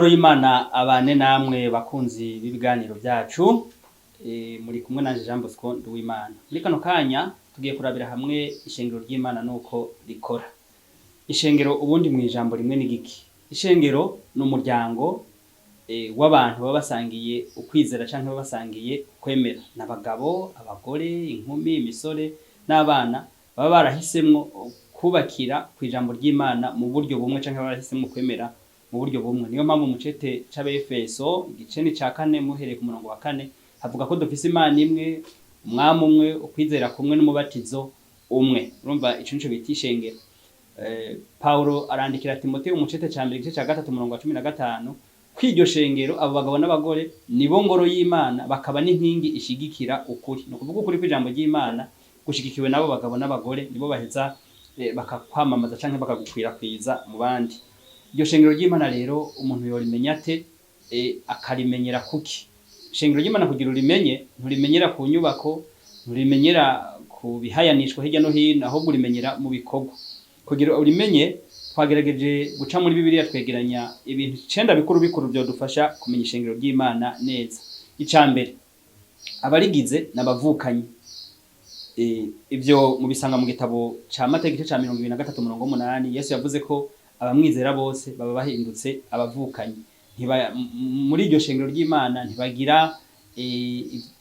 Amahoro y'Imana abane namwe bakunzi b'ibiganiro byacu, muri kumwe nanje Jean Bosco Nduwimana. Muri kano kanya tugiye kurabira hamwe ishengero ry'Imana nuko rikora. Ishengero ubundi mu ijambo rimwe ni giki? Ishengero n'umuryango w'abantu baba basangiye ukwizera canke baba basangiye kwemera. N'abagabo, abagore, inkumi, imisore n'abana baba barahisemwo kubakira ku ijambo ry'Imana mu buryo bumwe canke barahisemwo kwemera mu buryo bumwe. Niyo mpamvu mu cete c'Abefeso igice ni ca 4 muhereye ku murongo wa 4 havuga ko dufise Imana imwe, umwami umwe, ukwizera kumwe n'umubatizo umwe. Urumva ico nico bita ishengero. Paulo arandikira Timoteyo mu cete ca 2 igice ca 3 murongo wa 15 kw'iryo shengero abo bagabo n'abagore nibo ngoro y'Imana bakaba n'inkingi ishigikira ukuri. No kuvuga ukuri kw'ijambo ry'Imana gushigikiwe nabo bagabo n'abagore nibo baheza bakakwamamaza canke bakagukwirakwiza mu bandi. Iryo shengero ry'Imana rero umuntu yorimenya ate akarimenyera kuki? Ishengero ry'Imana kugira urimenye nturimenyera ku nyubako, nturimenyera ku bihayanishwa hirya no hino, ahubwo urimenyera mu bikorwa. Kugira urimenye twagerageje guca muri Bibiliya twegeranya ibintu 9 bikuru byodufasha kumenya ishengero ry'Imana neza. Icambere abarigize n'abavukanyi. Ivyo mubisanga mu gitabo ca Mateyo igice ca 23 murongo 8 Yesu yavuze ko abamwizera bose baba bahindutse abavukanyi. Muri iryo shengero ry'Imana ntibagira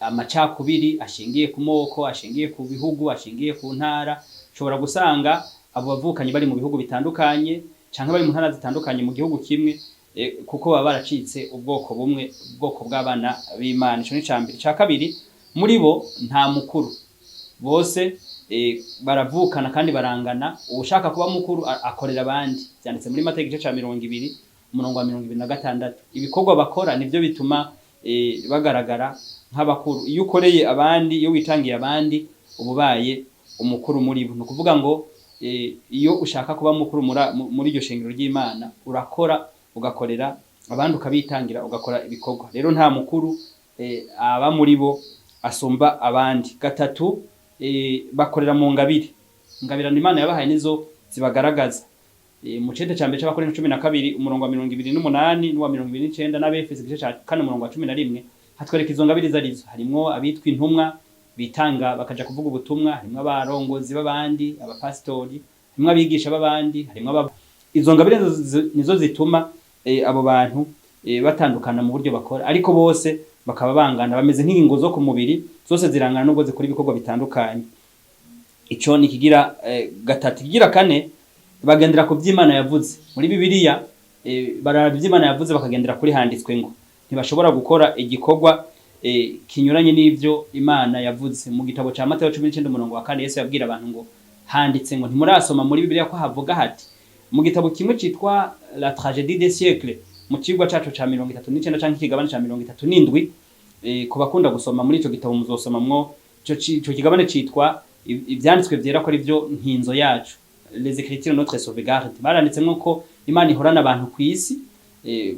amacakubiri ashingiye ku moko, ashingiye ku bihugu, ashingiye ku ntara. Ushobora gusanga abo bavukanyi bari mu bihugu bitandukanye canke bari mu ntara zitandukanye mu gihugu kimwe, kuko baba baracitse ubwoko bumwe, ubwoko bw'abana b'Imana. Ico ni cambere. Ca kabiri, muri bo nta mukuru, bose baravukana kandi barangana. Ushaka kuba mukuru akorera abandi. Byanditse muri Mateyo igice ca 20 umurongo wa 26. Ibikorwa bakora nivyo bituma bagaragara nk'abakuru. Iyo ukoreye abandi, iyo witangiye abandi, ububaye umukuru muri bo. No kuvuga ngo iyo ushaka kuba mukuru muri iryo shengero ry'Imana urakora, ugakorera abandi, ukabitangira, ugakora ibikorwa. Rero nta mukuru aba muri bo asumba abandi. Gatatu, bakorera mu ngabire. Ngabirano Imana yabahaye nizo zibagaragaza. Mu cete ca mbere c'Abakorinto 12 umurongo wa 28 n'uwa 29 n'Abefeso igice ca 4 umurongo wa 11 hatwereka izo ngabire zarizo. Harimwo abitwa intumwa bitanga bakaja kuvuga ubutumwa, harimwo abarongozi b'abandi, abapastori, harimwo abigisha b'abandi, harimwo izo ngabire nizo zituma abo bantu batandukana mu buryo bakora, ariko bose bakaba bangana, bameze nk'ingingo zo ku mubiri, zose zirangana nubwo zikora ibikorwa bitandukanye. Ico ni kigira gatatu. Kigira kane, bagendera ku vy'Imana yavuze. Muri Bibiliya barara vy'Imana yavuze bakagendera kuri handitswe ngo ntibashobora gukora igikorwa kinyuranye n'ivyo Imana yavuze. Mu gitabo ca Mateyo 19 umurongo wa 4 Yesu yabwira abantu ngo handitse ngo ntimurasoma muri Bibiliya ko havuga hati. Mu gitabo kimwe citwa La Tragédie des siècles mu cigwa cacu ca 39 canke ikigabane ca 37, ku bakunda gusoma muri ico gitabo muzosomamwo ico kigabane citwa ivyanditswe vyera ko ari vyo nkinzo yacu, les écritures notre sauvegarde. Baranditsemwo ko Imana ihorana abantu kw'isi,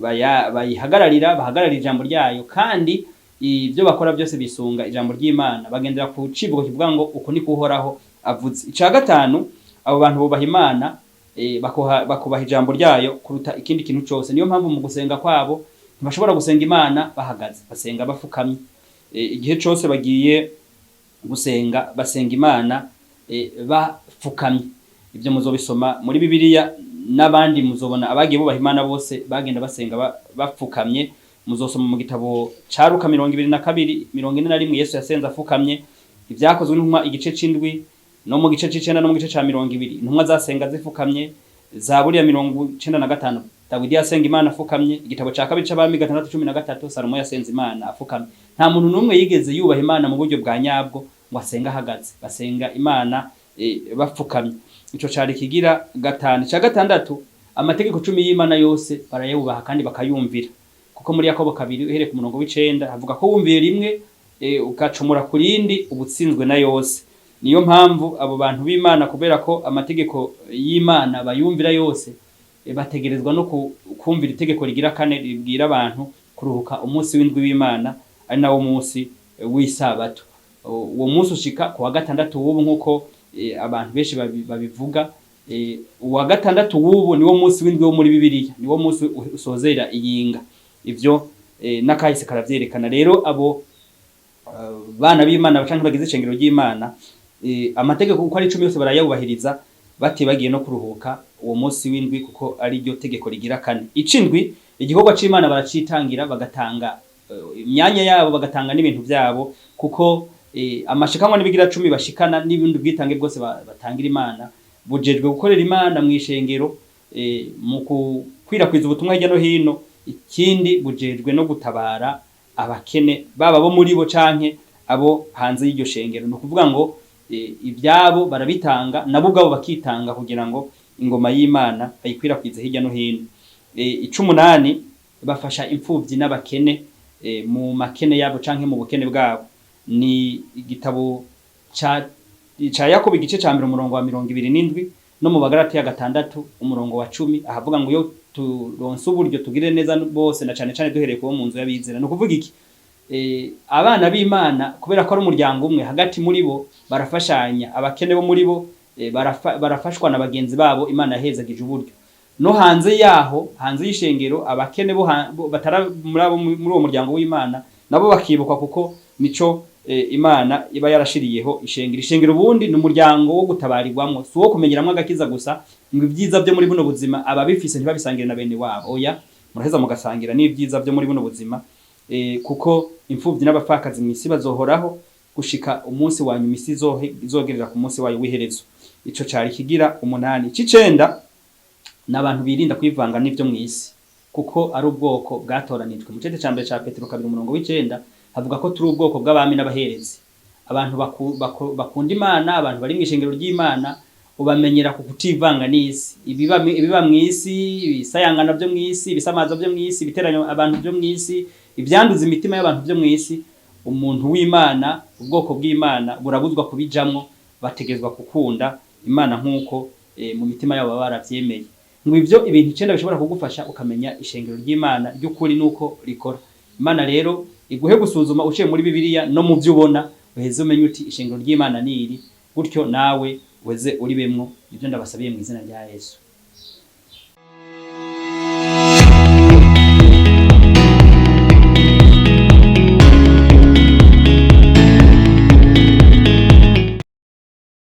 bayihagararira, bahagararira ijambo ryayo, kandi ivyo bakora byose bisunga ijambo ry'Imana, bagendera ku civugo kivuga ngo uko ni kuhoraho avuze. Ica gatanu, abo bantu bubaha Imana, bakubaha ijambo ryayo kuruta ikindi kintu cyose. Niyo mpamvu mu gusenga kwabo ntibashobora gusenga Imana bahagaze, basenga bafukamye. Igihe cyose bagiye gusenga basenga Imana bafukamye. Ibyo muzobisoma muri Bibiliya, n'abandi muzobona abagiye bubaha Imana bose bagenda basenga bafukamye. Muzosoma mu gitabo ca Luka 22:41 Yesu yasenze afukamye. Ivyakozwe n'intumwa igice c'indwi no mu gice c'icenda no mu gice ca 20 intumwa zasenga zifukamye. Zaburi ya 95 Dawidi yasenga Imana afukamye. Igitabo ca kabiri c'Abami 6:13 Salomo yasenze Imana afukamye. Nta muntu numwe yigeze yubaha Imana mu buryo bwa nyabwo ngo asenga ahagaze. Basenga Imana bafukamye. Ico cari kigira gatanu. Ca gatandatu, amategeko 10 y'Imana yose barayubaha kandi bakayumvira. Kuko muri Yakobo 2 uhereye ku murongo w'9 havuga ko wumviye rimwe ukacumura kurindi ubutsinzwe na yose. Niyo mpamvu abo bantu b'Imana, kubera ko amategeko y'Imana bayumvira yose, bategerezwa no kumvira itegeko rigira kane ribwira abantu kuruhuka umunsi w'indwi w'Imana, ari nawo munsi w'isabato. Uwo munsi ushika ku wa gatandatu w'ubu nkuko abantu benshi babivuga, uwa gatandatu w'ubu niwo munsi w'indwi wo muri Bibiliya, niwo munsi usozera iyinga. Ivyo n'akahise karavyerekana. Rero abo bana b'Imana bacanke bagize icengero ry'Imana, amategeko uko ari 10 yose barayubahiriza batibagiye no kuruhuka uwo munsi w'indwi, kuko ari ryo tegeko rigira kane. Icindwi igikorwa c'Imana baracitangira, bagatanga imyanya yabo, bagatanga n'ibintu byabo, kuko amashikanwa n'ibigira 10 bashikana n'ibindi bwitange bwose batangira Imana, bujejwe gukorera Imana mw'ishengero, mu kwirakwiza ubutumwa hirya no hino. Ikindi bujejwe no gutabara abakene, baba bo muri bo canke abo hanze y'iryo shengero. No kuvuga ngo ibyabo barabitanga, nabo ubwabo bakitanga kugira ngo ingoma y'Imana ayikwirakwize hirya no hino. 18 bafasha imfuvyi n'abakene mu makene yabo canke mu bukene bwabo. Ni igitabo ca Yakobo igice ca 1 umurongo wa 27 no mu Bagalatiya 6 umurongo wa 10 ahavuga ngo yo turonse uburyo tugire neza bose, na cane cane duhereye ko mu nzu y'abizera. No kuvuga iki, abana b'Imana kubera ko ari umuryango umwe, hagati muri bo barafashanya, abakene bo muri bo barafashwa na bagenzi babo Imana yahezagije uburyo. No hanze yaho, hanze y'ishengero, abakene bo batara muri uwo muryango w'Imana nabo bakibukwa, kuko nico Imana iba yarashiriyeho ishengero. Ubundi ni umuryango wo gutabarirwamwo, si wo kumenyeramwo agakiza gusa, ngo ibyiza byo muri buno buzima ababifise ntibabisangire na bene wabo. Oya, muraheza mugasangira n'ibyiza byo muri buno buzima, kuko imfuvyi n'abapfakazi mw'isi bazohoraho gushika umunsi wa nyuma isi izogerera ku munsi wayo w'iherezo. Ico cari kigira 8. C'icenda n'abantu birinda kwivanga n'ivyo mw'isi, kuko ari ubwoko bwatoranijwe. Mu cete ca mbere ca Petero 2:9 havuga ko turi ubwoko bw'abami n'abaherezi, abantu bakunda Imana, abantu bari mw'ishengero ry'Imana. Ubamenyera ku kutivanga n'isi, ibiba mw'isi, ibisayangana byo mw'isi, ibisamaza byo mw'isi, ibiteranyo abantu byo mw'isi, ibyanduza imitima y'abantu byo mw'isi. Umuntu w'Imana, ubwoko bw'Imana burabuzwa kubijamwo, bategezwa gukunda Imana nk'uko mu mitima yabo baravyemeye. Ngo ivyo ibintu 9 bishobora kugufasha ukamenya ishengero ry'Imana ry'ukuri nuko rikora. Imana rero iguhe gusuzuma uciye muri Bibiliya no mu byo ubona, uheze umenye uti ishengero ry'Imana niri, gutyo nawe weze uribemwo. Ivyo ndabasabiye mu izina rya Yesu.